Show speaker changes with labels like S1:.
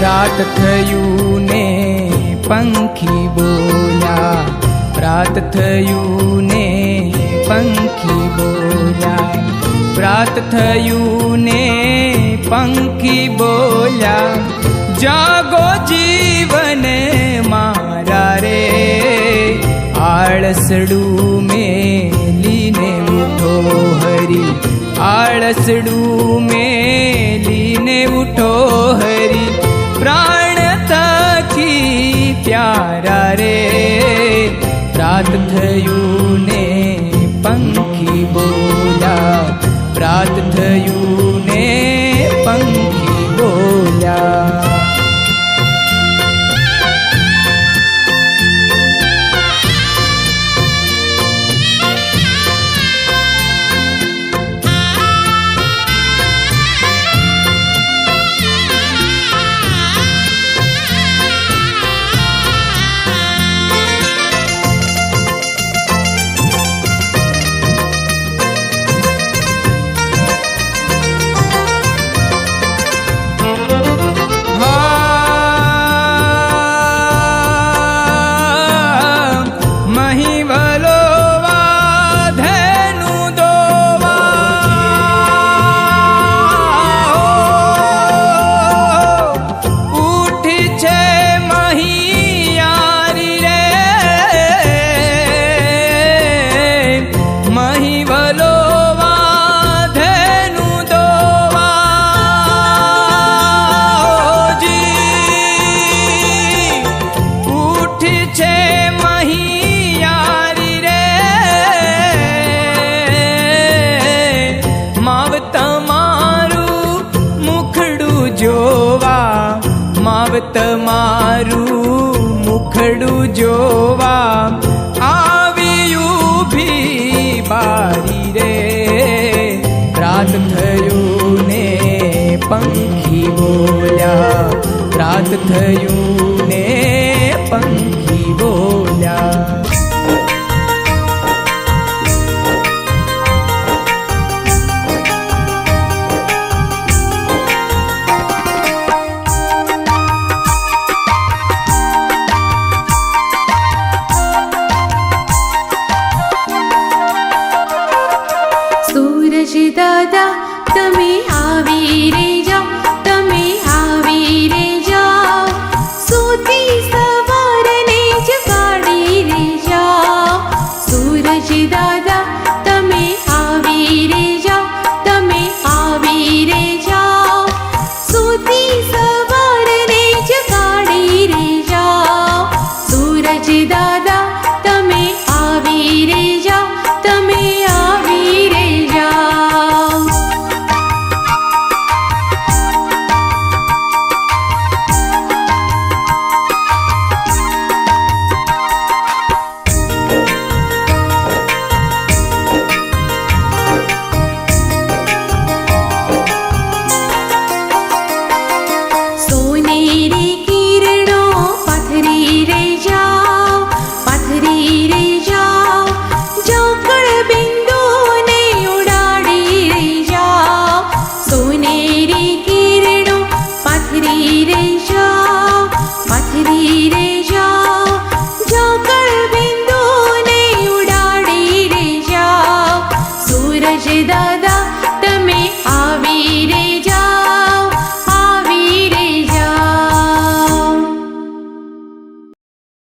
S1: रात थयू ने पंखी बोल्या, रात थयू ने पंखी बोल्या, रात थयू ने पंखी बोल्या, जागो जीवन मारा रे, आळसडू मेलीने उठो हरी, आळसडू मेलीने उठो हरी, प्राण थकी प्यारा रे, रात थयू ने पंखी बोल्या, रात थयू ने पंखी बोल्या। तमारू मुखड़ू जोवा आवियू भी बारी रे, रात थयू ने पंखी बोल्या, रात थयू ने पंखी बोल्या।
S2: दादा तमे आवी रे जाओ, तमे आवी रे जाओ, सूती सवारने जगाड़ी रे जाओ, सूरज दादा तमे आवी रे जाओ, तमे आवी रे जाओ, सूती सवारने जगाड़ी रे जाओ, सूरज दादा तमे आवी रे